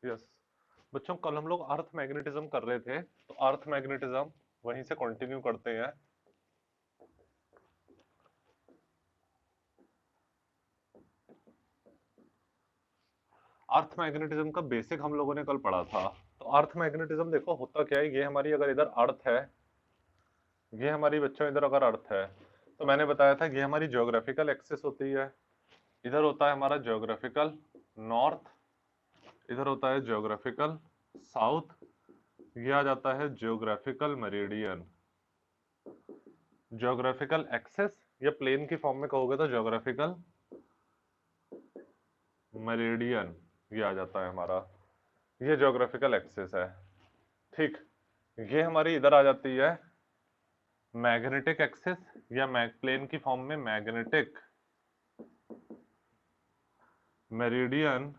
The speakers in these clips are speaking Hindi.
यस बच्चों, कल हम लोग अर्थ मैग्नेटिज्म कर रहे थे, तो अर्थ मैग्नेटिज्म वहीं से कंटिन्यू करते हैं। अर्थ मैग्नेटिज्म का बेसिक हम लोगों ने कल पढ़ा था। तो अर्थ मैग्नेटिज्म देखो होता क्या है, ये हमारी अगर इधर अर्थ है, ये हमारी बच्चों इधर अगर अर्थ है, तो मैंने बताया था ये हमारी ज्योग्राफिकल एक्सिस होती है। इधर होता है हमारा ज्योग्राफिकल नॉर्थ, इधर होता है ज्योग्राफिकल साउथ, ये आ जाता है ज्योग्राफिकल मेरिडियन। ज्योग्राफिकल एक्सेस या प्लेन की फॉर्म में कहोगे तो ज्योग्राफिकल मेरिडियन, ये आ जाता है हमारा, ये ज्योग्राफिकल एक्सेस है। ठीक, ये हमारी इधर आ जाती है मैग्नेटिक एक्सिस या प्लेन की फॉर्म में मैग्नेटिक मेरिडियन,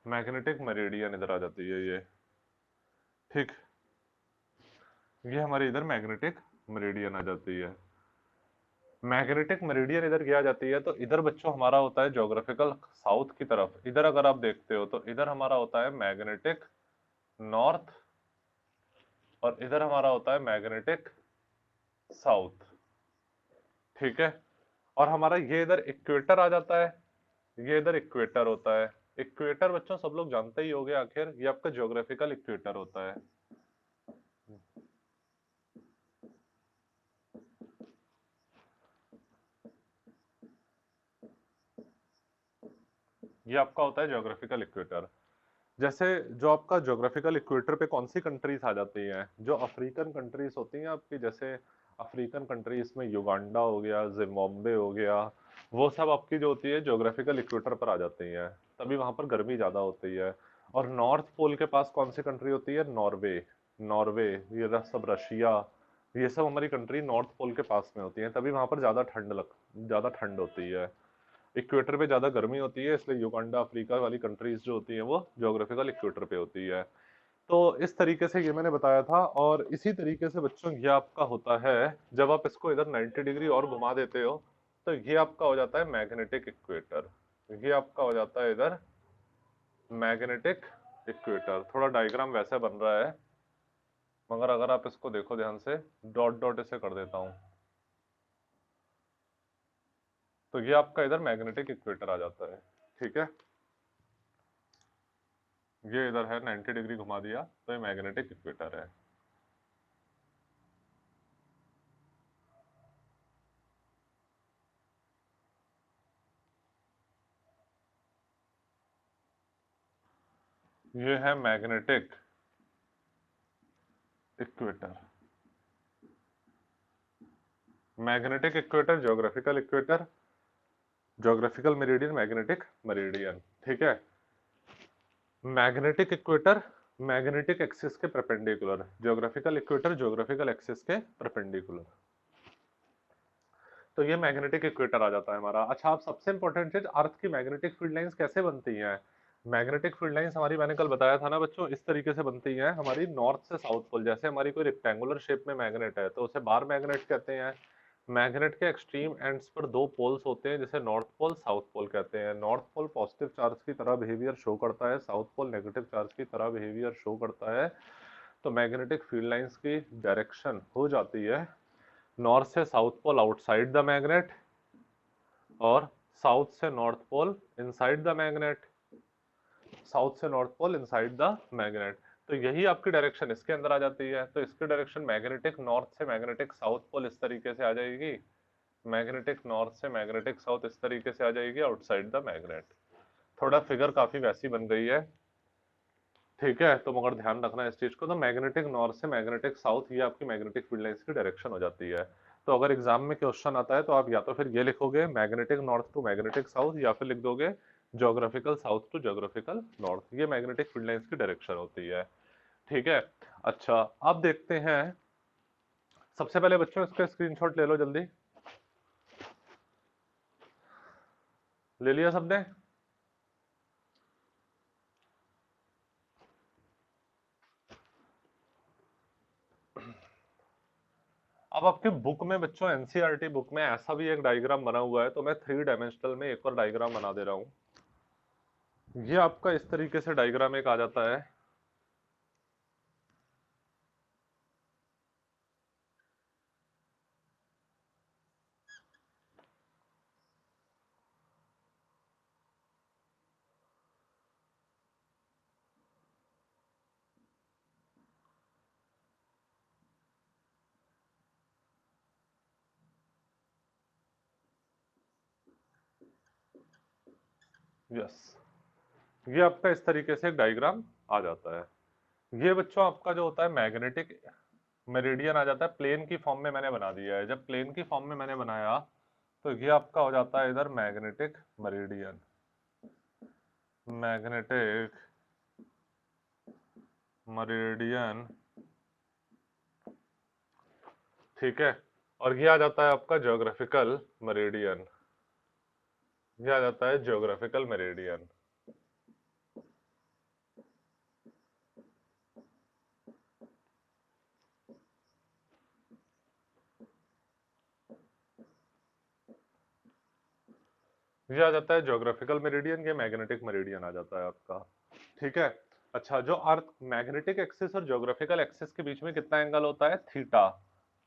मैग्नेटिक मेरिडियन इधर आ जाती है ये। ठीक, ये हमारी इधर मैग्नेटिक मेरिडियन आ जाती है। मैग्नेटिक मेरिडियन इधर किया जाती है, तो इधर बच्चों हमारा होता है ज्योग्राफिकल साउथ की तरफ। इधर अगर आप देखते हो तो इधर हमारा होता है मैग्नेटिक नॉर्थ, और इधर हमारा होता है मैग्नेटिक साउथ। ठीक है, और हमारा ये इधर इक्वेटर आ जाता है, ये इधर इक्वेटर होता है। इक्वेटर बच्चों सब लोग जानते ही होंगे, आखिर ये आपका ज्योग्राफिकल इक्वेटर होता है। ये आपका होता है ज्योग्राफिकल इक्वेटर। जैसे जो आपका ज्योग्राफिकल इक्वेटर पे कौन सी कंट्रीज आ जाती हैं, जो अफ्रीकन कंट्रीज होती हैं आपकी, जैसे अफ्रीकन कंट्रीज में युगांडा हो गया, जिम्बाब्वे हो गया, वो सब आपकी जो होती है ज्योग्राफिकल इक्वेटर पर आ जाती हैं, तभी वहां पर गर्मी ज्यादा होती है। और नॉर्थ पोल के पास कौन सी कंट्री होती है, नॉर्वे। नॉर्वे, ये सब रशिया, ये सब हमारी कंट्री नॉर्थ पोल के पास में होती है, तभी वहां पर ज्यादा ठंड होती है। इक्वेटर पे ज्यादा गर्मी होती है, इसलिए युगांडा अफ्रीका वाली कंट्रीज जो होती हैं वो ज्योग्राफिकल इक्वेटर पे होती है। तो इस तरीके से ये मैंने बताया था, और इसी तरीके से बच्चों ये आपका होता है, जब आप इसको इधर 90 डिग्री और घुमा देते हो, तो ये आपका हो जाता है मैग्नेटिक इक्वेटर। ये आपका हो जाता है इधर मैग्नेटिक इक्वेटर। थोड़ा डायग्राम वैसे बन रहा है, मगर अगर आप इसको देखो ध्यान से, डॉट डॉट इसे कर देता हूं, तो ये आपका इधर मैग्नेटिक इक्वेटर आ जाता है। ठीक है, ये इधर है 90 डिग्री घुमा दिया, तो ये मैग्नेटिक इक्वेटर है। ये है magnetic equator. Magnetic equator, geographical equator, geographical meridian, magnetic meridian. ठीक है, मैग्नेटिक इक्वेटर मैग्नेटिक एक्सिस के perpendicular, geographical equator geographical axis के परपेंडिकुलर। तो ये मैग्नेटिक इक्वेटर आ जाता है हमारा। अच्छा, आप सबसे इंपॉर्टेंट चीज, अर्थ की मैग्नेटिक फील्ड लाइंस कैसे बनती हैं। मैग्नेटिक फील्ड लाइंस हमारी, मैंने कल बताया था ना बच्चों, इस तरीके से बनती हैं हमारी नॉर्थ से साउथ पोल। जैसे हमारी कोई रेक्टेंगुलर शेप में मैग्नेट है तो उसे बार मैग्नेट कहते हैं। मैग्नेट के एक्सट्रीम एंड्स पर दो पोल्स होते हैं, जिसे नॉर्थ पोल साउथ पोल कहते हैं। नॉर्थ पोल पॉजिटिव चार्ज की तरह बिहेवियर शो करता है, साउथ पोल नेगेटिव चार्ज की तरह बिहेवियर शो करता है। तो मैग्नेटिक फील्ड लाइंस की डायरेक्शन हो जाती है नॉर्थ से south pole outside the magnet, और साउथ से north pole inside the magnet. South से north pole inside the magnet, तो यही आपकी डायरेक्शन इसके अंदर आ जाती है। तो इसकी डायरेक्शन मैग्नेटिक नॉर्थ से मैग्नेटिक साउथ पोल इस तरीके से आ जाएगी, मैग्नेटिक नॉर्थ से मैग्नेटिक साउथ इस तरीके से आ जाएगी आउटसाइड द मैग्नेट। थोड़ा फिगर काफी वैसी बन गई है। ठीक है, तो मगर ध्यान रखना इस चीज को, तो मैग्नेटिक नॉर्थ से मैग्नेटिक साउथ ये आपकी मैग्नेटिक फील्ड लाइंस की डायरेक्शन हो जाती है। तो अगर एग्जाम में क्वेश्चन आता है तो आप या तो फिर ये लिखोगे magnetic north to magnetic south, या फिर लिख दोगे geographical south to geographical north. ये मैग्नेटिक फील्ड लाइंस की डायरेक्शन होती है। ठीक है, अच्छा अब देखते हैं, सबसे पहले बच्चों इसका स्क्रीनशॉट ले लो जल्दी। ले लिया सबने। अब आपके बुक में बच्चों, एनसीईआरटी बुक में ऐसा भी एक डायग्राम बना हुआ है, तो मैं 3 डायमेंशनल में एक और डायग्राम बना दे रहा हूं। ये आपका इस तरीके से डायग्राम एक आ जाता है। यस, ये आपका इस तरीके से एक डायग्राम आ जाता है। ये बच्चों आपका जो होता है मैग्नेटिक मेरिडियन आ जाता है, प्लेन की फॉर्म में मैंने बना दिया है। जब प्लेन की फॉर्म में मैंने बनाया तो ये आपका हो जाता है इधर मैग्नेटिक मेरिडियन, मैग्नेटिक मेरिडियन, ठीक है। और ये आ जाता है आपका ज्योग्राफिकल मेरिडियन, ये आ जाता है ज्योग्राफिकल मेरिडियन। ये आ जाता है ज्योग्राफिकल मेरिडियन, ये मैग्नेटिक मेरिडियन आ जाता है आपका, ठीक है। अच्छा, जो अर्थ मैग्नेटिक एक्सिस और ज्योग्राफिकल एक्सिस के बीच में कितना एंगल होता है, थीटा,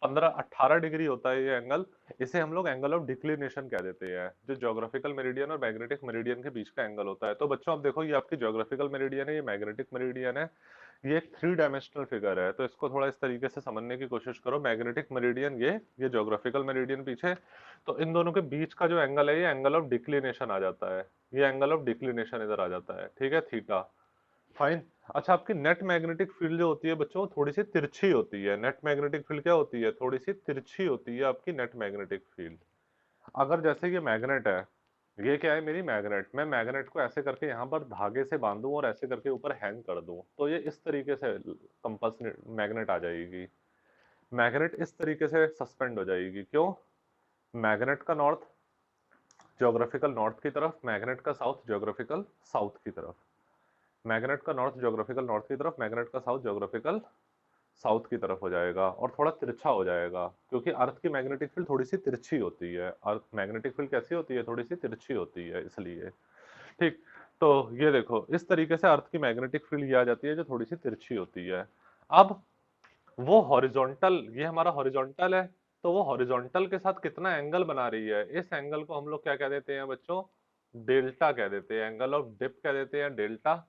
15-18 डिग्री होता है ये एंगल। इसे हम लोग एंगल ऑफ डिक्लिनेशन कह देते हैं, जो ज्योग्राफिकल मेरिडियन और मैग्नेटिक मेरिडियन के बीच का एंगल होता है। तो बच्चों आप देखो, ये आपकी ज्योग्राफिकल मेरिडियन है, ये मैग्नेटिक मेरिडियन है। ये एक 3 डायमेंशनल फिगर है, तो इसको थोड़ा इस तरीके से समझने की कोशिश करो। मैग्नेटिक मेरिडियन ये ज्योग्राफिकल मेरिडियन पीछे, तो इन दोनों के बीच का जो एंगल है ये एंगल ऑफ डिक्लिनेशन आ जाता है, ये एंगल ऑफ डिक्लिनेशन इधर आ जाता है, ठीक है, थीटा। फाइन। अच्छा, आपकी नेट मैग्नेटिक फील्ड जो होती है बच्चों, थोड़ी सी तिरछी होती है। नेट मैग्नेटिक फील्ड क्या होती है, थोड़ी सी तिरछी होती है आपकी नेट मैग्नेटिक फील्ड। अगर जैसे ये मैग्नेट है, ये क्या है, मेरी मैग्नेट, मैं मैग्नेट को ऐसे करके यहाँ पर धागे से बांधूं और ऐसे करके ऊपर हैंग कर दूं, तो ये इस तरीके से कंपस मैग्नेट आ जाएगी। मैग्नेट इस तरीके से सस्पेंड हो जाएगी, क्यों, मैग्नेट का नॉर्थ ज्योग्राफिकल नॉर्थ की तरफ, मैग्नेट का साउथ ज्योग्राफिकल साउथ की तरफ, मैग्नेट का नॉर्थ ज्योग्राफिकल नॉर्थ की तरफ, मैग्नेट का साउथ ज्योग्राफिकल साउथ की तरफ हो जाएगा, और थोड़ा तिरछा हो जाएगा, क्योंकि अर्थ की मैग्नेटिक फील्ड थोड़ी सी तिरछी होती है। अर्थ मैग्नेटिक फील्ड कैसी होती है, थोड़ी सी तिरछी होती है, इसलिए, ठीक। तो ये देखो, इस तरीके से अर्थ की मैग्नेटिक फील्ड ये आ जाती है, जो थोड़ी सी तिरछी होती है। अब वो हॉरिजॉन्टल, ये हमारा हॉरिजॉन्टल है, तो वो हॉरिजॉन्टल के साथ कितना एंगल बना रही है, इस एंगल को हम लोग क्या कह देते हैं बच्चों, डेल्टा कह देते हैं, एंगल ऑफ डिप कह देते हैं, डेल्टा।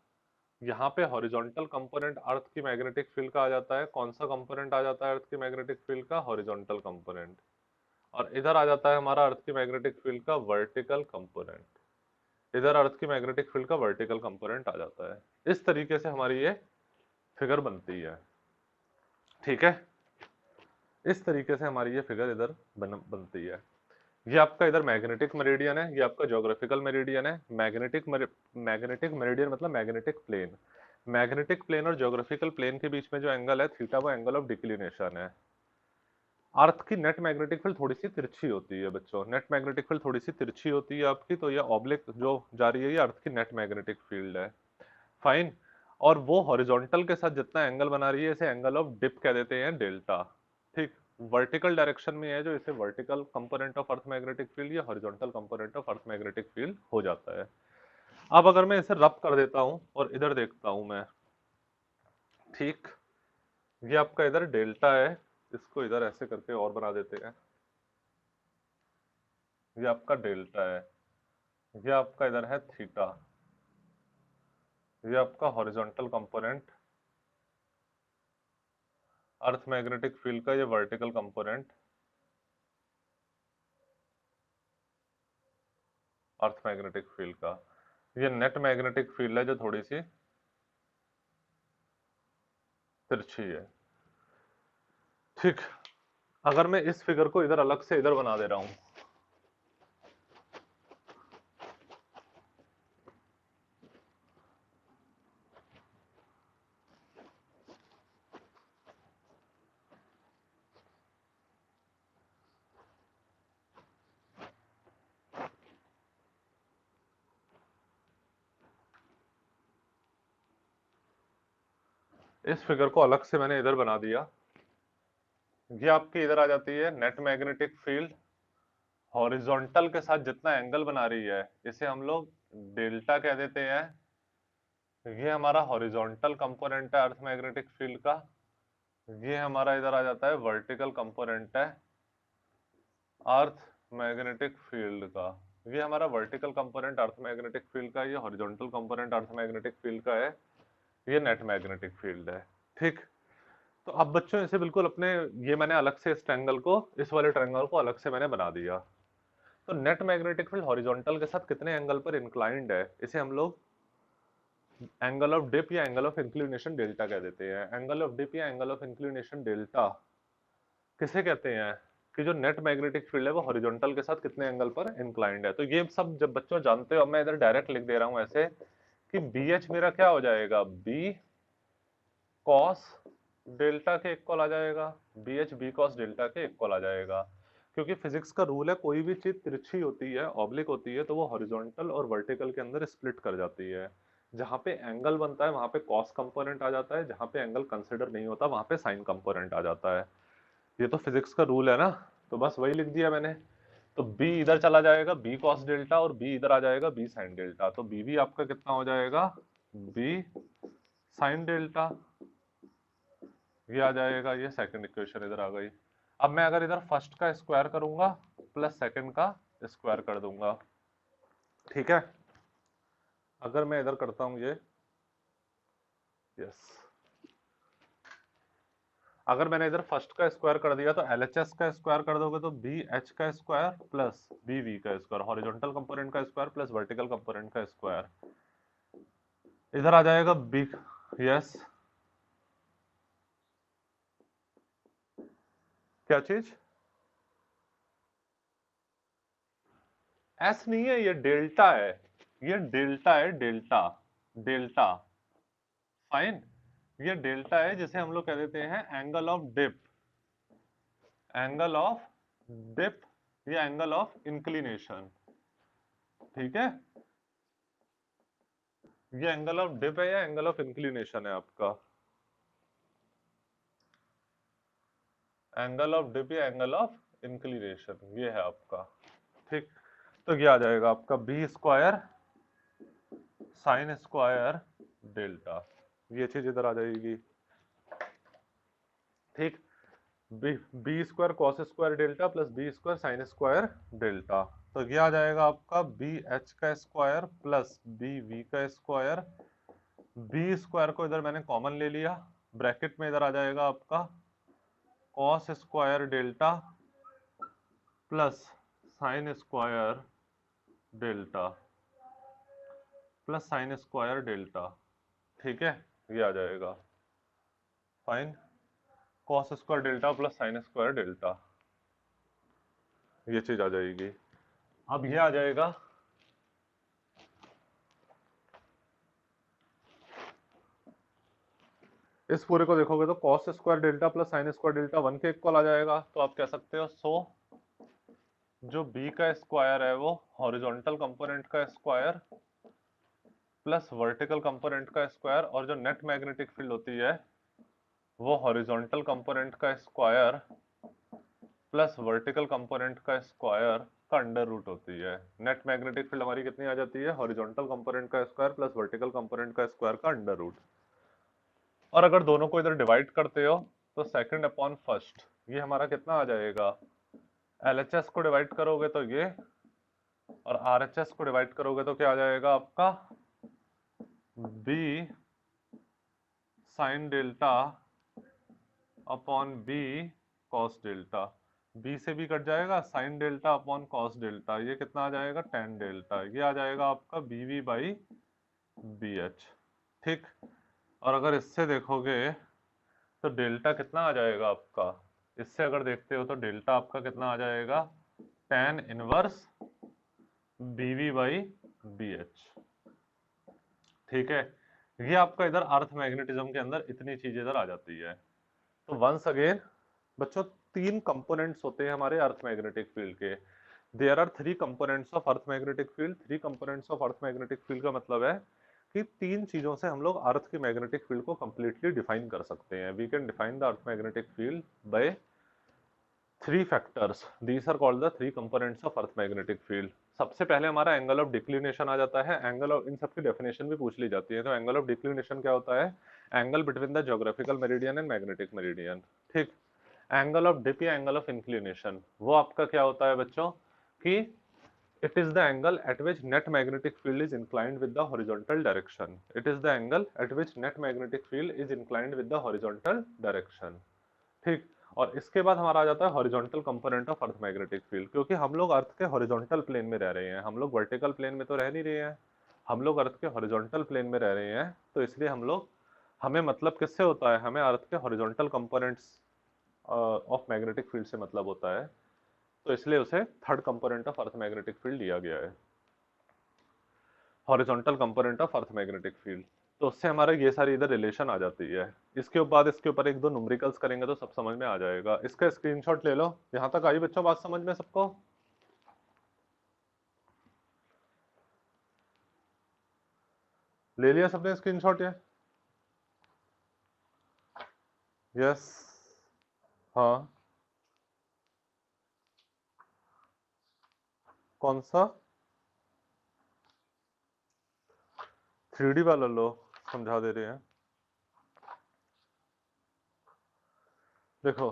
यहाँ पे हॉरिजॉन्टल कंपोनेंट अर्थ की मैग्नेटिक फील्ड का आ जाता है, कौन सा कंपोनेंट आ जाता है अर्थ की मैग्नेटिक फील्ड का, हॉरिजॉन्टल कंपोनेंट। और इधर आ जाता है हमारा अर्थ की मैग्नेटिक फील्ड का वर्टिकल कंपोनेंट, इधर अर्थ की मैग्नेटिक फील्ड का वर्टिकल कंपोनेंट आ जाता है। इस तरीके से हमारी ये फिगर बनती है, ठीक है। इस तरीके से हमारी ये फिगर इधर बनती है। ये आपका इधर मैग्नेटिक मेरिडियन है, ये आपका ज्योग्राफिकल मेरिडियन है। मैग्नेटिक मेरिडियन मतलब मैग्नेटिक प्लेन, मैग्नेटिक प्लेन और ज्योग्राफिकल प्लेन के बीच में जो एंगल है थीटा, वो एंगल ऑफ डिक्लिनेशन है। अर्थ की नेट मैग्नेटिक फील्ड थोड़ी सी तिरछी होती है बच्चों, नेट मैग्नेटिक फील्ड थोड़ी सी तिरछी होती है आपकी, तो ये ऑब्लिक जो जा रही है ये अर्थ की नेट मैग्नेटिक फील्ड है, फाइन। और वो हॉरिजॉन्टल के साथ जितना एंगल बना रही है, इसे एंगल ऑफ डिप कह देते हैं, डेल्टा, ठीक। वर्टिकल डायरेक्शन में है जो, इसे vertical component of earth magnetic field या horizontal component of earth magnetic field हो जाता है। अब अगर मैं इसे रब कर देता हूं और इधर देखता हूं मैं, ठीक, ये आपका इधर डेल्टा है, इसको इधर ऐसे करके और बना देते हैं, ये आपका डेल्टा है, ये आपका इधर है थीटा, ये आपका हॉरिजॉन्टल कंपोनेंट अर्थ मैग्नेटिक फील्ड का, ये वर्टिकल कंपोनेंट अर्थ मैग्नेटिक फील्ड का, ये नेट मैग्नेटिक फील्ड है जो थोड़ी सी तिरछी है, ठीक। अगर मैं इस फिगर को इधर अलग से इधर बना दे रहा हूं, इस फिगर को अलग से मैंने इधर बना दिया, ये आपकी इधर आ जाती है नेट मैग्नेटिक फील्ड, हॉरिजॉन्टल के साथ जितना एंगल बना रही है इसे हम लोग डेल्टा कह देते हैं, ये हमारा हॉरिजॉन्टल कंपोनेंट है अर्थ मैग्नेटिक फील्ड का, ये हमारा इधर आ जाता है वर्टिकल कंपोनेंट है अर्थ मैग्नेटिक फील्ड का, ये हमारा वर्टिकल कंपोनेंट अर्थ मैग्नेटिक फील्ड का, ये हॉरिजॉन्टल कंपोनेंट अर्थ मैग्नेटिक फील्ड का है, ये नेट मैग्नेटिक फील्ड है। ठीक, तो अब बच्चों इसे बिल्कुल अपने, ये मैंने अलग से इस ट्रायंगल को, इस वाले ट्रायंगल को अलग से मैंने बना दिया। तो नेट मैग्नेटिक फील्ड हॉरिजॉन्टल के साथ कितने एंगल पर इंक्लाइंड है, इसे हम लोग एंगल ऑफ डिप या एंगल ऑफ इंक्लिनेशन डेल्टा कह देते हैं। एंगल ऑफ डिप या एंगल ऑफ इंक्लिनेशन डेल्टा किसे कहते हैं कि जो नेट मैग्नेटिक फील्ड है वो हॉरिजॉन्टल के साथ कितने एंगल पर इंक्लाइंड है। तो ये सब जब बच्चों जानते हो, अब मैं इधर डायरेक्ट लिख दे रहा हूं ऐसे कि बी एच मेरा क्या हो जाएगा, बी कॉस डेल्टा के इक्वल आ जाएगा, B H B cos delta के इक्वल आ जाएगा, क्योंकि फिजिक्स का रूल है कोई भी चीज तिरछी होती है, ऑब्लिक होती है, तो वो हॉरिजॉन्टल और वर्टिकल के अंदर स्प्लिट कर जाती है। जहां पे एंगल बनता है वहां पे कॉस कंपोनेंट आ जाता है, जहां पे एंगल कंसिडर नहीं होता वहां पे साइन कंपोनेंट आ जाता है। ये तो फिजिक्स का रूल है ना, तो बस वही लिख दिया मैंने। तो b इधर चला जाएगा b cos डेल्टा, और b इधर आ जाएगा b sin डेल्टा, तो b भी आपका कितना हो जाएगा, b sin डेल्टा, ये आ जाएगा, ये सेकंड इक्वेशन इधर आ गई। अब मैं अगर इधर फर्स्ट का स्क्वायर करूंगा प्लस सेकंड का स्क्वायर कर दूंगा, ठीक है। अगर मैं इधर करता हूं ये, यस, अगर मैंने इधर फर्स्ट का स्क्वायर कर दिया तो एलएचएस का स्क्वायर कर दोगे तो बी एच का स्क्वायर प्लस बी वी का स्क्वायर, हॉरिजॉन्टल कंपोनेंट का स्क्वायर प्लस वर्टिकल कंपोनेंट का स्क्वायर, इधर आ जाएगा बी, यस, क्या चीज, एस नहीं है, ये डेल्टा है, ये डेल्टा है, डेल्टा, डेल्टा, फाइन। ये डेल्टा है जिसे हम लोग कह देते हैं angle of dip, angle of dip या एंगल ऑफ इंक्लिनेशन, ठीक है। ये एंगल ऑफ डिप है या एंगल ऑफ इंक्लिनेशन है आपका, एंगल ऑफ डिप या एंगल ऑफ इंक्लिनेशन, ये है आपका, ठीक। तो ये आ जाएगा आपका B square sine square delta, ये चीज इधर आ जाएगी, ठीक। B square cos square delta plus B square sine square delta, तो ये आ जाएगा आपका बी एच का स्क्वायर प्लस बी वी का स्क्वायर, बी स्क्वायर को इधर मैंने कॉमन ले लिया, ब्रैकेट में इधर आ जाएगा आपका cos square delta plus sign square delta plus sign square delta, ठीक है, ये आ जाएगा, fine, cos square delta plus sign square delta, ये चीज आ जाएगी। अब ये आ जाएगा इस पूरे को देखोगे तो cos square delta plus sign square delta 1 के इक्वल आ जाएगा, तो आप कह सकते हो सो जो b का स्क्वायर है वो हॉरिजॉन्टल कंपोनेंट का स्क्वायर प्लस वर्टिकल कंपोनेंट का स्क्वायर, और जो नेट मैग्नेटिक फील्ड होती है वो हॉरिजॉन्टल कंपोनेंट का स्क्वायर प्लस वर्टिकल कंपोनेंट का स्क्वायर का अंडर रूट होती है। नेट मैग्नेटिक फील्ड हमारी कितनी आ जाती है, हॉरिजॉन्टल कंपोनेंट का स्क्वायर प्लस वर्टिकल कंपोनेंट का स्क्वायर का अंडर रूट। और अगर दोनों को इधर डिवाइड करते हो तो सेकंड अपॉन फर्स्ट, ये हमारा कितना आ जाएगा, एलएचएस को डिवाइड करोगे तो ये, और आरएचएस को डिवाइड करोगे तो क्या आ जाएगा आपका, B sine delta upon B cos delta, B से भी कट जाएगा, sine delta upon cos delta, ये कितना आ जाएगा, टेन डेल्टा, ये आ जाएगा आपका B V by B H, ठीक। और अगर इससे देखोगे तो डेल्टा कितना आ जाएगा आपका, इससे अगर देखते हो तो डेल्टा आपका कितना आ जाएगा, tan inverse B V by B H, ठीक है। ये आपका इधर अर्थ मैग्नेटिज्म के अंदर इतनी चीज इधर आ जाती है। तो वंस अगेन बच्चों, तीन कंपोनेंट्स होते हैं हमारे अर्थ मैग्नेटिक फील्ड के, there are three components of earth magnetic field, three components of earth magnetic field का मतलब है कि तीन चीजों से हम लोग अर्थ की मैग्नेटिक फील्ड को कंप्लीटली डिफाइन कर सकते हैं। We can define the earth magnetic field by three factors, these are called the three components of earth magnetic field. सबसे पहले हमारा एंगल ऑफ डिक्लिनेशन आ जाता है। एंगल ऑफ, इन सबकी डेफिनेशन भी पूछ ली जाती है। तो एंगल ऑफ डिक्लिनेशन क्या होता है? Angle between the geographical meridian and magnetic meridian. ठीक। एंगल ऑफ डिप या एंगल ऑफ इंक्लिनेशन वो आपका क्या होता है बच्चों कि it is the angle at which net magnetic field is inclined with the horizontal direction. It is the angle at which net magnetic field is inclined with the horizontal direction. ठीक। और इसके बाद हमारा आ जाता है horizontal component of earth magnetic field, क्योंकि हम लोग अर्थ के हॉरिजॉन्टल प्लेन में रह रहे हैं, हम लोग वर्टिकल प्लेन में तो रह नहीं रहे हैं, हम लोग अर्थ के हॉरिजॉन्टल प्लेन में रह रहे हैं। तो इसलिए हम लोग, हमें मतलब किससे होता है? हमें अर्थ के horizontal components of magnetic field से मतलब होता है। तो इसलिए उसे third component of earth magnetic field दिया गया है, horizontal component of earth magnetic field. तो उससे हमारा ये सारी इधर रिलेशन आ जाती है। इसके बाद इसके ऊपर एक दो न्यूमेरिकल्स करेंगे तो सब समझ में आ जाएगा। इसका स्क्रीनशॉट ले लो। यहां तक आई बच्चों बात समझ में सबको? ले लिया सबने स्क्रीनशॉट? ये यस। हाँ। कौन सा? 3D वाला लो, समझा दे रहे हैं। देखो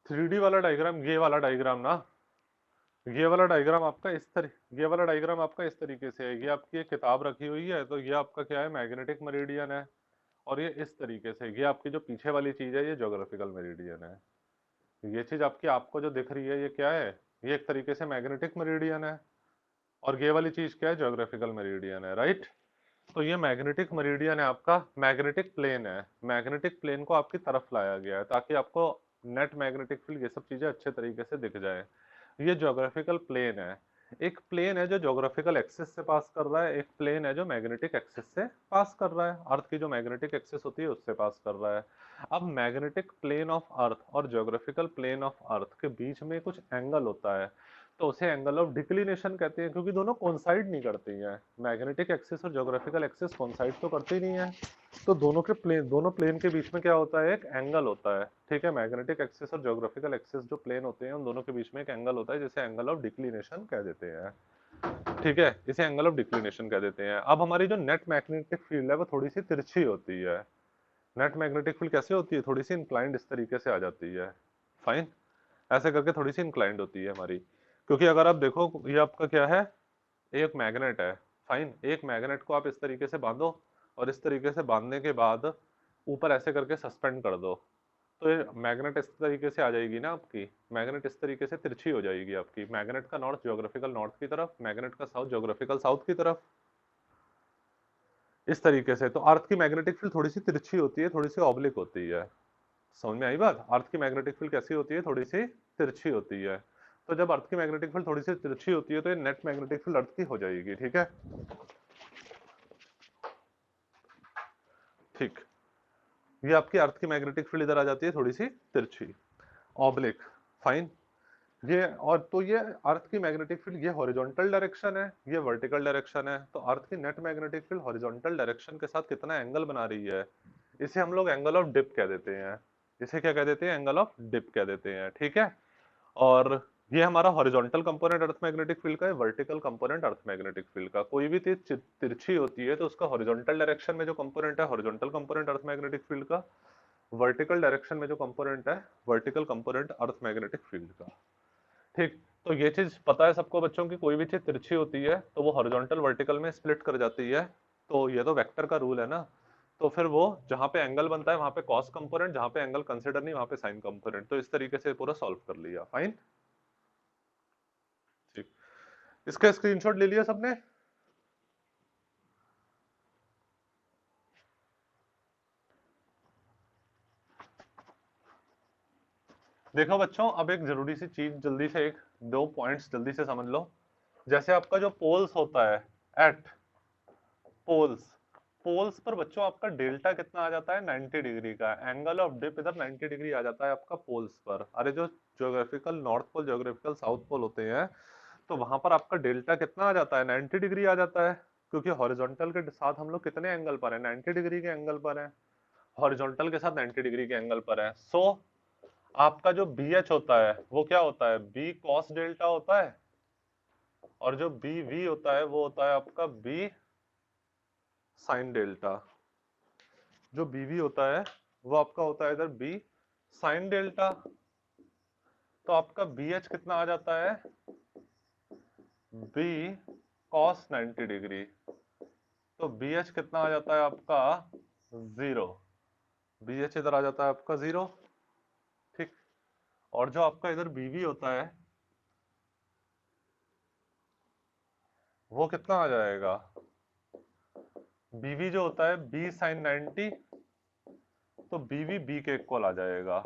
3D वाला डायग्राम, ये वाला डायग्राम ना, ये वाला डायग्राम आपका ये वाला डायग्राम आपका इस तरीके से है। ये आपकी एक किताब रखी हुई है, तो ये आपका क्या है? मैग्नेटिक मेरिडियन है। और ये इस तरीके से, ये आपकी जो पीछे वाली चीज है ये ज्योग्राफिकल मेरिडियन है। ये चीज आपकी, आपको जो दिख रही है ये क्या है? ये एक तरीके से मैग्नेटिक मेरिडियन है। और ये वाली चीज क्या है? ज्योग्राफिकल मेरिडियन है, राइट। तो ये मैग्नेटिक मेरिडियन है, आपका मैग्नेटिक प्लेन है। मैग्नेटिक प्लेन को आपकी तरफ लाया गया है ताकि आपको नेट मैग्नेटिक फील्ड ये सब चीजें अच्छे तरीके से दिख जाए। ये ज्योग्राफिकल प्लेन है। एक प्लेन है जो ज्योग्राफिकल एक्सिस से पास कर रहा है, एक प्लेन है जो मैग्नेटिक एक्सिस से पास कर रहा है। अर्थ की जो मैग्नेटिक एक्सिस होती है उससे पास कर रहा है। अब मैग्नेटिक प्लेन ऑफ अर्थ और ज्योग्राफिकल प्लेन ऑफ अर्थ के बीच में कुछ एंगल होता है, तो उसे एंगल ऑफ डिक्लिनेशन कहते हैं, क्योंकि दोनों कोइंसाइड नहीं करती हैं। मैग्नेटिक एक्सिस और ज्योग्राफिकल एक्सिस कोइंसाइड तो करती नहीं है। तो दोनों प्लेन के बीच में क्या होता है? एक एंगल होता है। ठीक है। मैग्नेटिक एक्सिस और ज्योग्राफिकल एक्सिस जो प्लेन होते हैं उन दोनों के बीच में एक एंगल होता है, जिसे एंगल ऑफ डिक्लिनेशन कह देते हैं। ठीक है, इसे एंगल ऑफ डिक्लिनेशन कह देते हैं। अब हमारी जो नेट मैग्नेटिक फील्ड है वो थोड़ी सी तिरछी होती है। नेट मैग्नेटिक फील्ड कैसे होती है? थोड़ी सी इंक्लाइंड इस तरीके से आ जाती है। फाइन। ऐसे करके थोड़ी सी इंक्लाइंड होती है हमारी, क्योंकि अगर आप देखो ये आपका क्या है? एक मैग्नेट है। फाइन। एक मैग्नेट को आप इस तरीके से बांधो और इस तरीके से बांधने के बाद ऊपर ऐसे करके सस्पेंड कर दो, तो ये मैग्नेट इस तरीके से आ जाएगी ना आपकी। मैग्नेट इस तरीके से तिरछी हो जाएगी आपकी। मैग्नेट का नॉर्थ ज्योग्राफिकल नॉर्थ की तरफ, मैग्नेट का साउथ ज्योग्राफिकल साउथ की तरफ, इस तरीके से। तो अर्थ की मैग्नेटिक फील्ड थोड़ी सी तिरछी होती है, थोड़ी सी ऑब्लिक होती है। समझ में आई बात? अर्थ की मैग्नेटिक फील्ड कैसी होती है? थोड़ी सी तिरछी होती है। तो जब अर्थ की मैग्नेटिक फील्ड थोड़ी सी तिरछी होती है तो ये नेट मैग्नेटिक फील्ड अर्थ की हो जाएगी। ठीक है। ठीक। ये आपकी अर्थ की मैग्नेटिक फील्ड इधर आ जाती है थोड़ी सी तिरछी, ऑब्लिक। फाइन। ये, और तो ये अर्थ की मैग्नेटिक फील्ड ये हॉरिजॉन्टल डायरेक्शन है, ये वर्टिकल डायरेक्शन है। तो अर्थ की net magnetic field horizontal direction के साथ कितना एंगल बना रही है, इसे हम लोग एंगल ऑफ डिप कह देते हैं। इसे क्या कह देते हैं? एंगल ऑफ डिप कह देते हैं। ठीक है। और ये हमारा हॉरिजॉन्टल कंपोनेंट अर्थ मैग्नेटिक फील्ड का है, वर्टिकल कंपोनेंट अर्थ मैग्नेटिक फील्ड का। कोई भी चीज तिरछी होती है तो उसका हॉरिजॉन्टल डायरेक्शन में जो कंपोनेंट है हॉरिजॉन्टल कंपोनेंट अर्थ मैग्नेटिक फील्ड का, वर्टिकल डायरेक्शन में जो कंपोनेंट है वर्टिकल कंपोनेंट अर्थ मैग्नेटिक फील्ड का। ठीक। तो ये चीज पता है सबको बच्चों की, कोई भी चीज तिरछी होती है तो वो हॉरिजॉन्टल वर्टिकल में स्प्लिट कर जाती है। तो ये तो वेक्टर का रूल है ना। तो फिर वो जहां पे एंगल बनता है वहां पे कॉस कंपोनेंट, जहां पे एंगल कंसिडर नहीं वहां पे साइन कंपोनेंट। तो इस तरीके से पूरा सॉल्व कर लिया। फाइन। ठीक। इसका स्क्रीनशॉट ले लिया सबने? देखो बच्चों, अब एक जरूरी सी चीज जल्दी से, एक दो पॉइंट्स जल्दी से समझ लो। जैसे आपका जो पोल्स होता है, एट पोल्स, पोल्स पर बच्चों आपका डेल्टा कितना आ जाता है? 90 डिग्री का। एंगल ऑफ डिप इधर 90 डिग्री आ जाता है आपका पोल्स पर। अरे जो geographical north pole geographical south pole होते हैं, तो वहां पर आपका डेल्टा कितना आ जाता है? 90 डिग्री आ जाता है। क्योंकि हॉरिजॉन्टल के साथ हम लोग कितने एंगल पर है? 90 डिग्री के एंगल पर है। हॉरिजॉन्टल के साथ 90 डिग्री के एंगल पर है। सो आपका जो बी एच होता है वो क्या होता है? बी कॉस डेल्टा होता है। और जो बी वी होता है वो होता है आपका बी साइन डेल्टा। जो बी वी होता है वो आपका होता है इधर बी साइन डेल्टा। तो आपका बी एच कितना आ जाता है, बी कॉस 90 डिग्री। तो बी एच कितना आ जाता है आपका 0। बी एच इधर आ जाता है आपका 0। ठीक। और जो आपका इधर बी वी होता है वो कितना आ जाएगा, बी वी जो होता है बी साइन 90, तो बी वी बी के इक्वल आ जाएगा।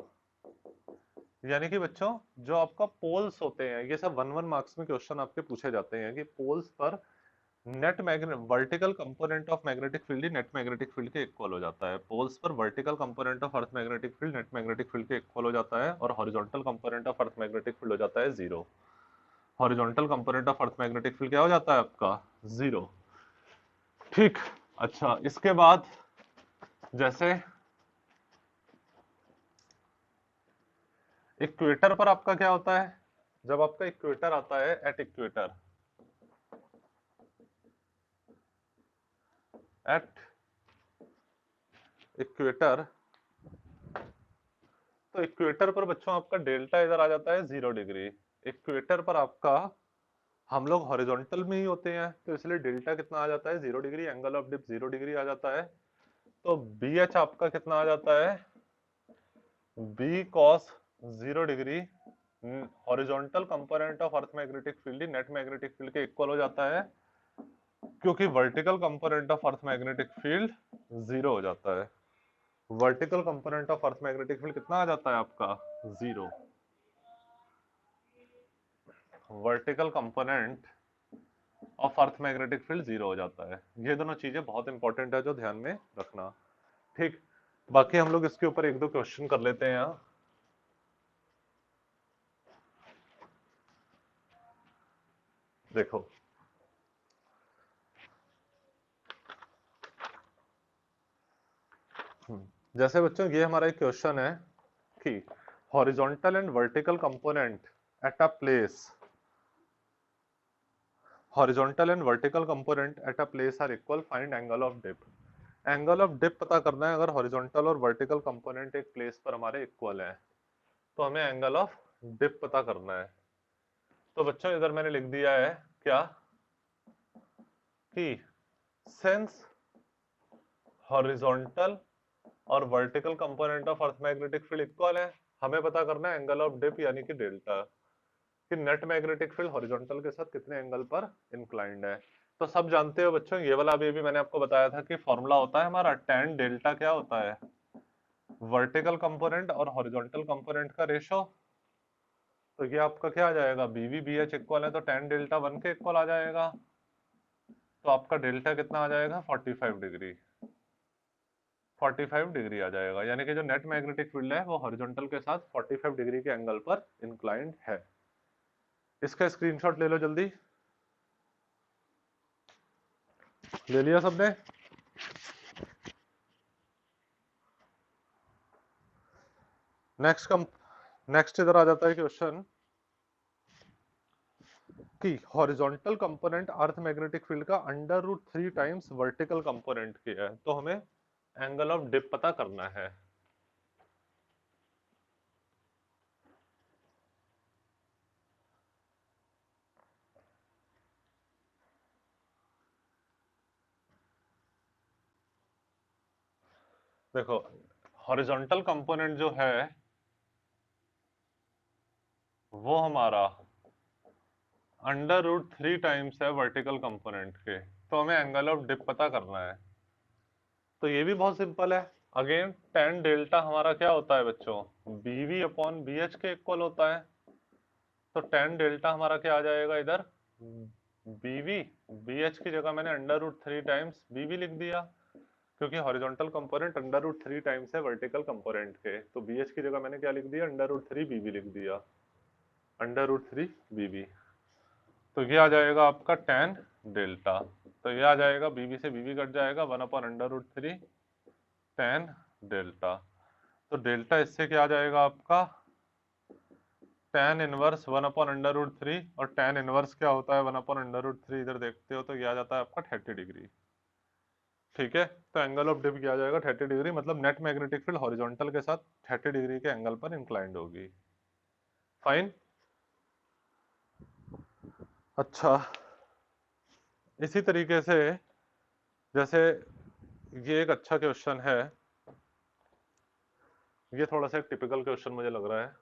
यानी कि बच्चों जो आपका पोल्स होते हैं, ये सब 1 1 मार्क्स में क्वेश्चन आपके पूछे जाते हैं कि पोल्स पर net magnet vertical component of magnetic field he net magnetic field के इक्वल हो जाता है। पोल्स पर vertical component of earth magnetic field net magnetic field के इक्वल हो जाता है, और horizontal component of earth magnetic field हो जाता है 0। Horizontal component of earth magnetic field क्या हो जाता है आपका 0। ठीक। अच्छा, इसके बाद जैसे इक्वेटर पर आपका क्या होता है, जब आपका इक्वेटर आता है, एट इक्वेटर, तो इक्वेटर पर बच्चों आपका डेल्टा इधर आ जाता है 0 डिग्री। इक्वेटर पर आपका हम लोग हॉरिजॉन्टल में ही होते हैं, तो इसलिए डेल्टा कितना आ जाता है 0 degree, angle of dip 0 degree आ जाता है। तो बी एच आपका कितना आ जाता है, B cos 0 degree horizontal component of earth magnetic field net magnetic field के इक्वल हो जाता है, क्योंकि vertical component of earth magnetic field 0 हो जाता है। Vertical component of earth magnetic field कितना आ जाता है आपका 0। Vertical component of earth magnetic field 0 हो जाता है। ये दोनों चीजें बहुत इंपॉर्टेंट है जो ध्यान में रखना। ठीक। बाकी हम लोग इसके ऊपर एक दो क्वेश्चन कर लेते हैं यहाँ। देखो, जैसे बच्चों ये हमारा एक क्वेश्चन है कि horizontal and vertical component at a place, horizontal and vertical component at a place are equal, find angle of dip. Angle of dip पता करना है अगर हॉरिजॉन्टल और वर्टिकल कंपोनेंट एक प्लेस पर हमारे इक्वल है, तो हमें एंगल ऑफ डिप पता करना है। तो बच्चों इधर मैंने लिख दिया है क्या कि सिंस हॉरिजॉन्टल और vertical component of earth magnetic field equal है, हमें पता करना है एंगल ऑफ डिप यानी कि डेल्टा, कि नेट मैग्नेटिक फील्ड हॉरिजॉन्टल के साथ कितने एंगल पर इंक्लाइंड है। तो सब जानते हो बच्चों, ये वाला अभी भी मैंने आपको बताया था कि फॉर्मूला होता है हमारा tan डेल्टा, क्या होता है, वर्टिकल कंपोनेंट और हॉरिजॉन्टल कंपोनेंट का रेशो। तो ये आपका क्या आ जाएगा, बीवी बी एच इक्वल है तो tan डेल्टा 1 के इक्वल आ जाएगा। तो आपका डेल्टा कितना आ जाएगा 45 डिग्री, 45 डिग्री आ जाएगा। यानी कि जो नेट मैग्नेटिक फील्ड है वो हॉरिजॉन्टल के साथ 45 डिग्री के एंगल पर इंक्लाइंड है। इसका स्क्रीनशॉट ले लो जल्दी। ले लिया सबने? नेक्स्ट इधर आ जाता है क्वेश्चन कि हॉरिजॉन्टल कंपोनेंट अर्थ मैग्नेटिक फील्ड का √3 टाइम्स वर्टिकल कंपोनेंट की है, तो हमें एंगल ऑफ डिप पता करना है। देखो, हॉरिजॉन्टल कंपोनेंट जो है वो हमारा √3 टाइम्स है वर्टिकल कंपोनेंट के, तो हमें एंगल ऑफ डिप पता करना है। तो ये भी बहुत सिंपल है। अगेन tan डेल्टा हमारा क्या होता है बच्चों, बीवी अपॉन बी एच के इक्वल होता है। तो tan डेल्टा हमारा क्या आ जाएगा इधर, बीवी, बी एच की जगह मैंने √3 टाइम्स बीवी लिख दिया, क्योंकि हॉरिजॉन्टल कंपोनेंट √3 टाइम्स है वर्टिकल कंपोनेंट के, तो बी एच की जगह मैंने क्या लिख दिया, √3 बीवी लिख दिया, √3 बीवी। तो ये आ जाएगा आपका tan डेल्टा। तो ये आ जाएगा, बीवी से बीवी कट जाएगा, 1/√3 tan डेल्टा। तो डेल्टा इससे क्या आ जाएगा आपका tan इनवर्स 1/√3 और tan इनवर्स क्या होता है 1/√3, इधर देखते हो तो ये आ जाता है आपका 30 डिग्री। ठीक है, तो एंगल ऑफ डिप क्या आ जाएगा 30 डिग्री, मतलब नेट मैग्नेटिक फील्ड हॉरिजॉन्टल के साथ 30 डिग्री के एंगल पर इंक्लाइंड होगी। फाइन। अच्छा, इसी तरीके से जैसे ये एक अच्छा क्वेश्चन है, ये थोड़ा सा एक टिपिकल क्वेश्चन मुझे लग रहा है।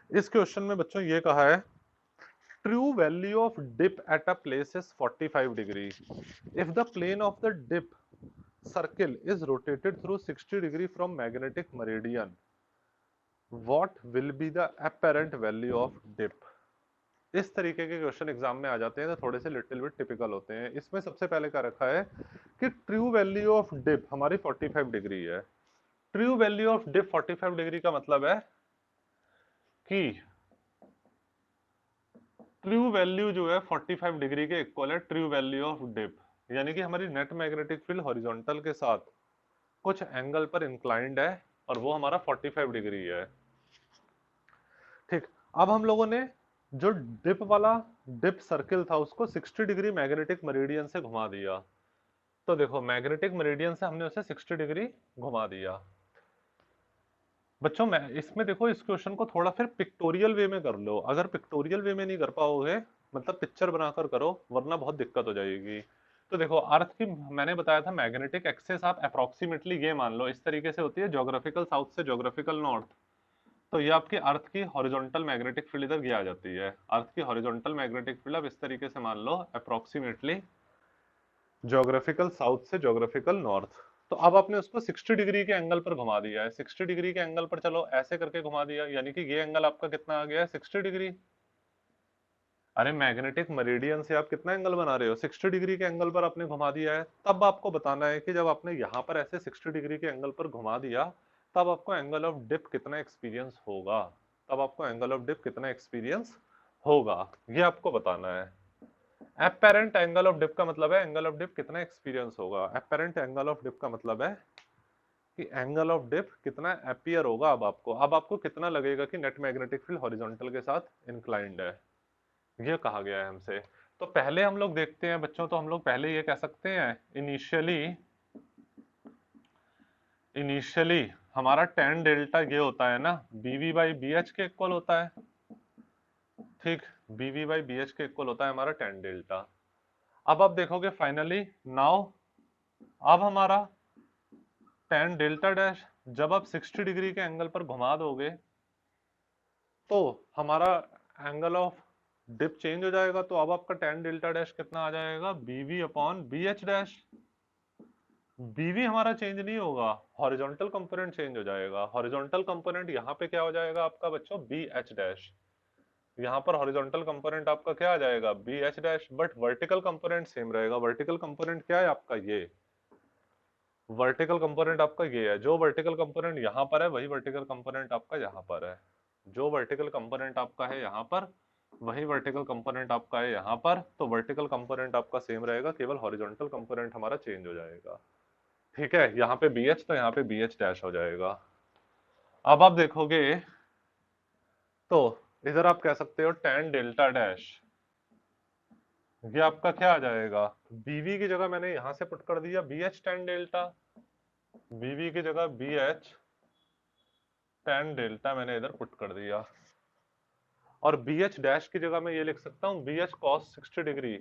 इस क्वेश्चन में बच्चों ये कहा है true value of dip at a place is 45 degree if the plane of the dip circle is rotated through 60 degree from magnetic meridian, what will be the apparent value of dip। इस तरीके के क्वेश्चन एग्जाम में आ जाते हैं तो थोड़े से लिटिल बिट टिपिकल होते हैं। इसमें सबसे पहले क्या रखा है कि ट्रू वैल्यू ऑफ डिप हमारी 45 डिग्री है। True value of dip 45 degree का मतलब है कि ट्रू वैल्यू जो है 45 डिग्री के इक्वल है ट्रू वैल्यू ऑफ डिप, यानी कि हमारी नेट मैग्नेटिक फील्ड हॉरिजॉन्टल के साथ कुछ एंगल पर इंक्लाइंड है और वो हमारा 45 डिग्री है। ठीक, अब हम लोगों ने जो डिप वाला डिप सर्किल था उसको 60 डिग्री मैग्नेटिक मेरिडियन से घुमा दिया। तो देखो मैग्नेटिक मेरिडियन से हमने उसे 60 डिग्री घुमा दिया। बच्चों मैं इसमें देखो इस क्वेश्चन को थोड़ा फिर पिक्टोरियल वे में कर लो, अगर पिक्टोरियल वे में नहीं कर पाओगे मतलब पिक्चर बनाकर करो वरना बहुत दिक्कत हो जाएगी। तो देखो अर्थ की मैंने बताया था मैग्नेटिक एक्सेस आप अप्रोक्सीमेटली ये मान लो इस तरीके से होती है, ज्योग्राफिकल साउथ से ज्योग्राफिकल नॉर्थ। तो ये आपकी अर्थ की हॉरिजॉन्टल मैग्नेटिक फील्ड इधर ये आ जाती है, अर्थ की हॉरिजॉन्टल मैग्नेटिक फील्ड आप इस तरीके से मान लो अप्रोक्सीमेटली ज्योग्राफिकल साउथ से ज्योग्राफिकल नॉर्थ। तो अब आपने उसको 60 डिग्री के एंगल पर घुमा दिया है, 60 डिग्री के एंगल पर चलो ऐसे करके घुमा दिया, यानी कि ये एंगल आपका कितना आ गया है 60 डिग्री। अरे मैग्नेटिक मेरिडियन से आप कितना एंगल बना रहे हो 60 डिग्री के एंगल पर आपने घुमा दिया है। तब आपको बताना है कि जब आपने यहाँ पर ऐसे 60 डिग्री के एंगल पर घुमा दिया तब आपको एंगल ऑफ डिप कितना एक्सपीरियंस होगा, तब आपको एंगल ऑफ डिप कितना एक्सपीरियंस होगा ये आपको बताना है। एपेरेंट एंगल ऑफ डिप का मतलब है एंगल ऑफ डिप कितना एक्सपीरियंस होगा, एपेरेंट एंगल ऑफ डिप का मतलब है कि एंगल ऑफ डिप कितना अपीयर होगा। अब आपको कितना लगेगा कि नेट मैग्नेटिक फील्ड हॉरिजॉन्टल के साथ इंक्लाइंड है, ये कहा गया है हमसे। तो पहले हम लोग देखते हैं बच्चों, तो हम लोग पहले ये कह सकते हैं इनिशियली इनिशियली हमारा टेन डेल्टा ये होता है ना बीवी बाई बी एच के इक्वल होता है। ठीक, बीवी बाई बी एच के इक्वल होता है हमारा टेन डेल्टा। अब आप देखोगे फाइनली नाउ अब हमारा टेन डेल्टा डैश जब आप 60 डिग्री के एंगल पर घुमा दोगे तो हमारा एंगल ऑफ डिप चेंज हो जाएगा। तो अब आपका टेन डेल्टा डैश कितना आ जाएगा बीवी अपॉन बी एच डैश। बीवी हमारा चेंज नहीं होगा, हॉरिजॉन्टल कंपोनेंट चेंज हो जाएगा। हॉरिजॉन्टल कंपोनेंट यहाँ पे क्या हो जाएगा आपका बच्चों बी एच डैश, यहाँ पर हॉरिजॉन्टल कंपोनेंट आपका क्या आ जाएगा B H dash, but vertical component same रहेगा। वर्टिकल कंपोनेंट क्या है आपका ये वर्टिकल कंपोनेंट आपका ये है, जो वर्टिकल कंपोनेंट यहाँ पर है वही वर्टिकल कंपोनेंट आपका यहाँ पर है, जो वर्टिकल कंपोनेंट आपका है यहाँ पर वही वर्टिकल कंपोनेंट आपका है यहाँ पर। तो वर्टिकल कंपोनेंट आपका सेम रहेगा, केवल हॉरिजॉन्टल कंपोनेंट हमारा चेंज हो जाएगा। ठीक है, यहाँ पे बी एच तो यहाँ पे बी एच डैश हो जाएगा। अब आप देखोगे तो इधर आप कह सकते हो टेन डेल्टा डैश, ये आपका क्या आ जाएगा बीवी की जगह मैंने यहां से पुट कर दिया बी एच टेन डेल्टा, बीवी की जगह बी एच टेन डेल्टा मैंने इधर पुट कर दिया, और बी एच डैश की जगह मैं ये लिख सकता हूँ B H cos 60 degree,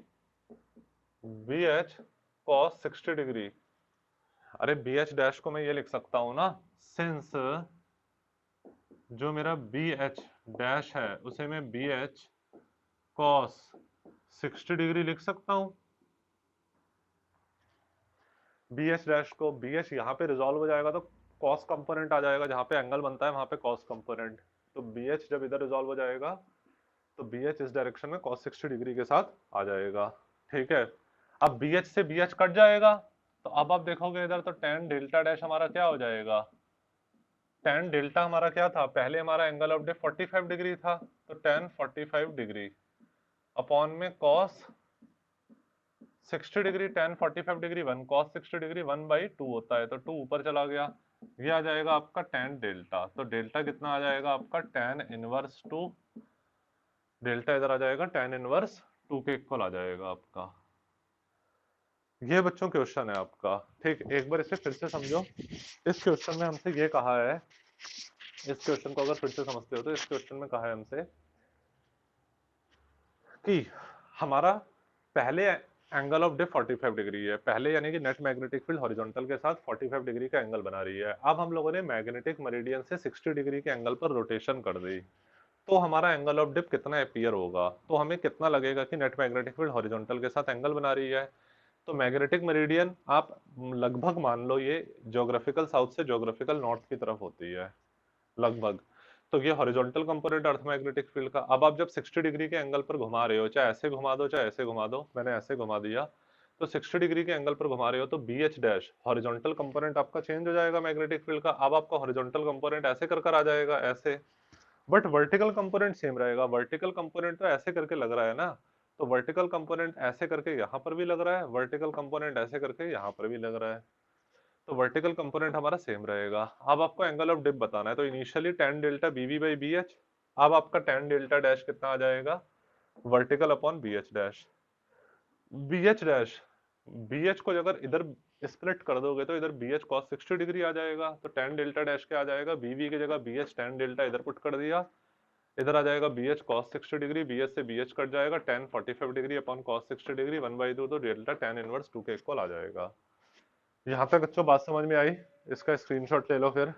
B H cos 60 degree. अरे बी एच डैश को मैं ये लिख सकता हूँ ना सिंस जो मेरा बी एच डैश है उसे मैं बी एच कॉस 60 डिग्री लिख सकता हूँ। बी एच डैश को बी एच यहाँ पे रिजॉल्व हो जाएगा तो कॉस कंपोनेंट आ जाएगा, जहाँ पे एंगल बनता है वहां पे कॉस कंपोनेंट। तो बी एच जब इधर रिजॉल्व हो जाएगा तो बी एच इस डायरेक्शन में cos 60 डिग्री के साथ आ जाएगा। ठीक है, अब बी एच से बी एच कट जाएगा तो अब आप देखोगे इधर तो tan डेल्टा डैश हमारा क्या हो जाएगा, tan डेल्टा हमारा क्या था, पहले हमारा एंगल ऑफ डिप 45 डिग्री था, तो tan 45 डिग्री अपॉन में cos 60 degree, tan 45 degree 1 cos 60 degree 1/2 होता है, तो 2 ऊपर चला गया, ये आ जाएगा आपका tan डेल्टा। तो डेल्टा कितना आ जाएगा आपका tan इनवर्स 2, डेल्टा इधर आ जाएगा tan इनवर्स 2 के इक्वल आ जाएगा आपका। ये बच्चों क्वेश्चन है आपका। ठीक, एक बार इसे फिर से समझो। इस क्वेश्चन में हमसे ये कहा है, इस क्वेश्चन को अगर फिर से समझते हो तो इस क्वेश्चन में कहा है हमसे कि हमारा पहले एंगल ऑफ डिप 45 डिग्री है, पहले यानी कि नेट मैग्नेटिक फील्ड हॉरिजॉन्टल के साथ 45 डिग्री का एंगल बना रही है। अब हम लोगों ने मैग्नेटिक मेरिडियन से 60 डिग्री के एंगल पर रोटेशन कर दी, तो हमारा एंगल ऑफ डिप कितना अपीयर होगा, तो हमें कितना लगेगा कि नेट मैग्नेटिक फील्ड हॉरिजॉन्टल के साथ एंगल बना रही है। तो मैग्नेटिक मेरिडियन आप लगभग मान लो ये ज्योग्राफिकल साउथ से ज्योग्राफिकल नॉर्थ की तरफ होती है लगभग। तो ये हॉरिजॉन्टल कंपोनेंट अर्थ मैग्नेटिक फील्ड का। अब आप जब 60 डिग्री के एंगल पर घुमा रहे हो, चाहे ऐसे घुमा दो चाहे ऐसे घुमा दो, मैंने ऐसे घुमा दिया, तो 60 डिग्री के एंगल पर घुमा रहे हो तो B H dash horizontal component आपका चेंज हो जाएगा मैग्नेटिक फील्ड का। अब आपका हॉरिजॉन्टल कंपोनेंट ऐसे कर आ जाएगा ऐसे, बट वर्टिकल कंपोनेंट सेम रहेगा। वर्टिकल कंपोनेंट तो ऐसे करके लग रहा है ना, तो वर्टिकल कंपोनेंट ऐसे करके यहाँ पर भी लग रहा है, वर्टिकल कंपोनेंट ऐसे करके यहाँ पर भी लग रहा है, तो वर्टिकल कंपोनेंट हमारा सेम रहेगा। अब आपको एंगल ऑफ डिप बताना है, तो initially tan delta B V by B H, अब आपका tan डेल्टा डैश कितना आ जाएगा, vertical upon B H dash. B H dash, B H को अगर इधर स्प्लिट कर दोगे तो इधर बी एच कॉस 60 डिग्री आ जाएगा, तो tan डेल्टा डैश क्या आ जाएगा, बीवी की जगह बी एच tan डेल्टा इधर पुट कर दिया, इधर आ जाएगा B H cos 60 degree, B H से बी एच कट जाएगा, tan 45 degree upon cos 60 degree 1/2, तो डेल्टा tan इनवर्स 2 के इक्वल आ जाएगा। यहाँ तक बच्चों बात समझ में आई? इसका स्क्रीनशॉट ले लो फिर।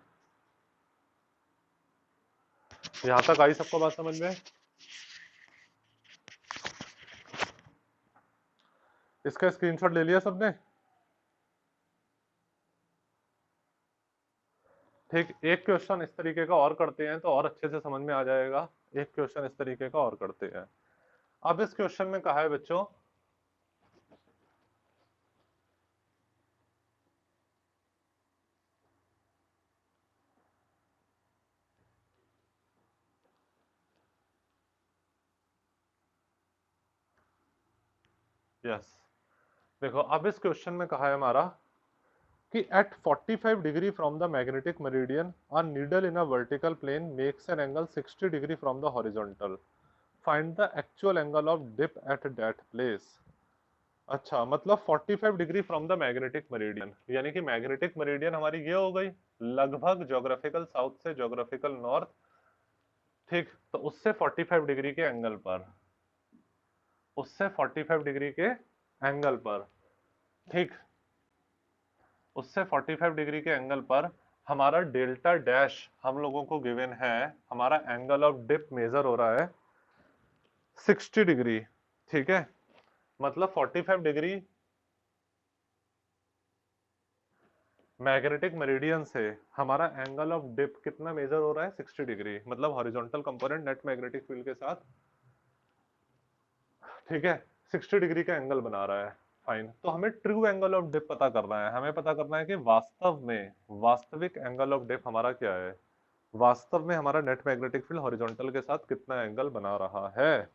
यहाँ तक आई सबको बात समझ में? इसका स्क्रीनशॉट ले लिया सबने? ठीक, एक क्वेश्चन इस तरीके का और करते हैं तो और अच्छे से समझ में आ जाएगा। एक क्वेश्चन इस तरीके का और करते हैं। अब इस क्वेश्चन में कहा है बच्चों, यस, देखो अब इस क्वेश्चन में कहा है हमारा कि at 45 degree from the magnetic meridian, a needle in a vertical plane makes an angle 60 degree from the horizontal. Find the actual angle of dip at that place. अच्छा, मतलब 45 degree from the magnetic meridian, यानी कि मैग्नेटिक मेरिडियन हमारी ये हो गई लगभग ज्योग्राफिकल साउथ से ज्योग्राफिकल नॉर्थ। ठीक, तो उससे 45 डिग्री के एंगल पर, उससे 45 डिग्री के एंगल पर, ठीक, उससे 45 डिग्री के एंगल पर हमारा डेल्टा डैश हम लोगों को गिवन है, हमारा एंगल ऑफ डिप मेजर हो रहा है 60 डिग्री। ठीक है, मतलब 45 डिग्री मैग्नेटिक मेरिडियन से हमारा एंगल ऑफ डिप कितना मेजर हो रहा है, 60 डिग्री, मतलब horizontal component net magnetic field के साथ, ठीक है, 60 डिग्री का एंगल बना रहा है। फाइन, तो हमें ट्रू एंगल ऑफ डिप पता करना है। हमें पता करना है कि वास्तव में वास्तविक एंगल ऑफ डिप हमारा क्या है, वास्तव में हमारा नेट मैग्नेटिक फील्ड हॉरिजॉन्टल के साथ कितना एंगल बना रहा है,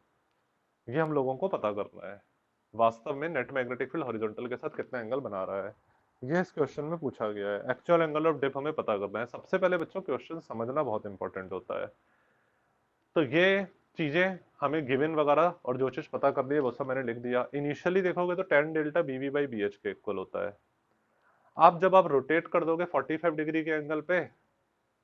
ये हम लोगों को पता करना है। वास्तव में नेट मैग्नेटिक फील्ड हॉरिजॉन्टल के साथ कितना एंगल बना रहा है, ये इस क्वेश्चन में पूछा गया है। एक्चुअल एंगल ऑफ डिप हमें पता करना है। सबसे पहले बच्चों क्वेश्चन समझना बहुत इंपॉर्टेंट होता है। तो ये चीजें हमें गिवन वगैरह और जो चीज पता करनी है वो सब मैंने लिख दिया। इनिशियली देखोगे तो tan delta B V by B H के इक्वल होता है। आप जब आप रोटेट कर दोगे 45 डिग्री के एंगल पे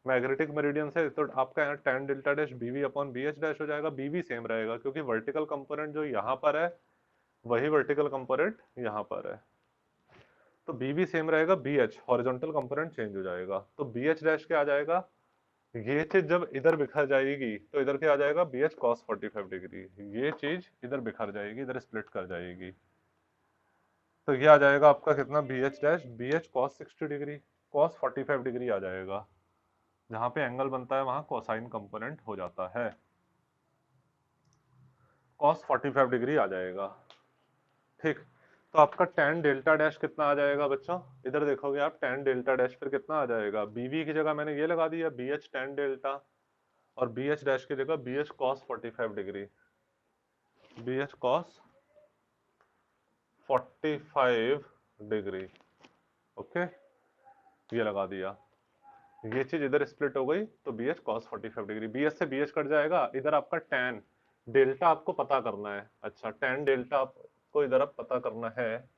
मैग्नेटिक मेरिडियन से, तो आपका यहाँ tan डेल्टा डैश बीवी अपॉन बी एच डैश हो जाएगा। बीवी सेम रहेगा क्योंकि वर्टिकल कंपोनेंट जो यहाँ पर है वही वर्टिकल कंपोनेंट यहाँ पर है, तो बीवी सेम रहेगा, B H horizontal component change हो जाएगा। तो बी एच डैश क्या आ जाएगा, ये चीज जब इधर बिखर जाएगी तो इधर क्या आ जाएगा, बी एच कॉस 45 डिग्री, ये चीज इधर बिखर जाएगी, इधर स्प्लिट कर जाएगी, तो ये आ जाएगा आपका कितना, B H dash B H cos 60 degree cos 45 degree आ जाएगा। जहां पे एंगल बनता है वहां कोसाइन कंपोनेंट हो जाता है, कॉस 45 डिग्री आ जाएगा। ठीक, तो आपका tan डेल्टा डैश कितना आ जाएगा बच्चों, इधर देखोगे आप tan डेल्टा डैश फिर कितना आ जाएगा, BV की जगह मैंने ये लगा दिया BH tan डेल्टा, और BH डैश की जगह BH cos 45 degree, BH cos 45 degree. Okay, ये लगा दिया, ये चीज इधर स्प्लिट हो गई तो BH cos 45 डिग्री, BH से BH कट जाएगा, इधर आपका tan डेल्टा आपको पता करना है। अच्छा, tan डेल्टा आपको इधर अब पता करना है,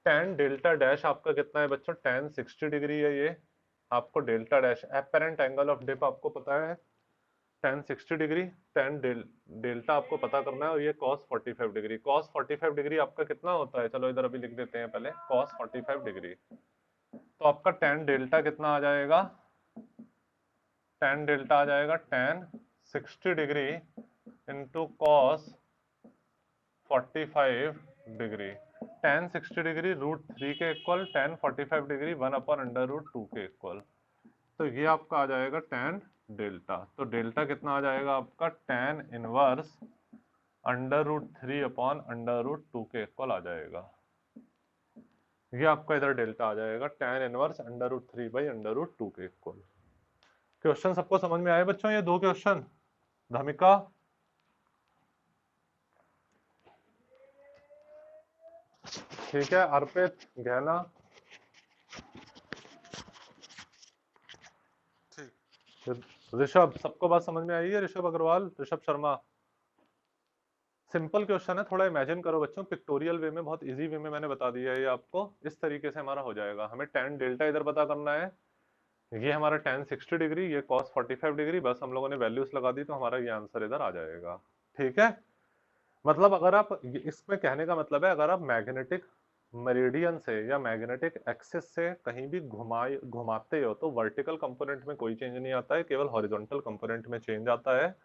tan डेल्टा डैश आपका कितना है बच्चों, tan 60 डिग्री है ये आपको, delta dash apparent angle of dip आपको पता है tan 60 डिग्री, डेल्टा आपको पता करना है, और ये cos 45 डिग्री, cos 45 डिग्री आपका कितना होता है, चलो इधर अभी लिख देते हैं पहले, cos 45 डिग्री, तो आपका tan डेल्टा कितना आ जाएगा, tan डेल्टा आ जाएगा tan 60 degree into cos 45 degree, tan 60 degree √3 के इक्वल, tan 45 डिग्री 1/√2 के इक्वल, तो ये आपका आ जाएगा tan डेल्टा, तो डेल्टा कितना आ जाएगा आपका tan इनवर्स √3/√2 के इक्वल आ जाएगा, ये आपका इधर डेल्टा आ जाएगा tan इनवर्स √3/√2 के इक्वल। क्वेश्चन सबको समझ में आए बच्चों, ये दो क्वेश्चन, धमिका ठीक है, अर्पित गहना ठीक, ऋषभ सबको बात समझ में आई है, ऋषभ अग्रवाल, ऋषभ शर्मा, सिंपल क्वेश्चन है, थोड़ा इमेजिन करो बच्चों, पिक्टोरियल वे में, बहुत इजी वे में मैंने बता दिया है ये आपको, इस तरीके से हमारा हो जाएगा, हमें tan डेल्टा इधर पता करना है, ये हमारा tan 60 डिग्री, ये cos 45 डिग्री, बस हम लोगों ने वैल्यूज लगा दी तो हमारा ये आंसर इधर आ जाएगा। ठीक है, मतलब अगर आप, इसमें कहने का मतलब है अगर आप मैग्नेटिक मेरिडियन से या मैग्नेटिक एक्सिस से कहीं भी घुमाते हो तो वर्टिकल कंपोनेंट में कोई चेंज नहीं आता है, केवल हॉरिजॉन्टल कंपोनेंट में चेंज आता है,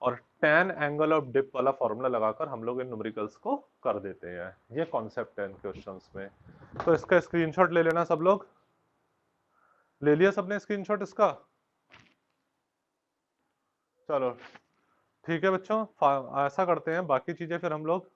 और tan एंगल ऑफ डिप वाला फॉर्मूला लगाकर हम लोग इन न्यूमेरिकल्स को कर देते हैं, ये कॉन्सेप्ट है इन क्वेश्चंस में। तो इसका स्क्रीनशॉट ले लेना सब लोग, ले लिया सबने स्क्रीनशॉट इसका, चलो ठीक है बच्चों, ऐसा करते हैं, बाकी चीजें फिर हम लोग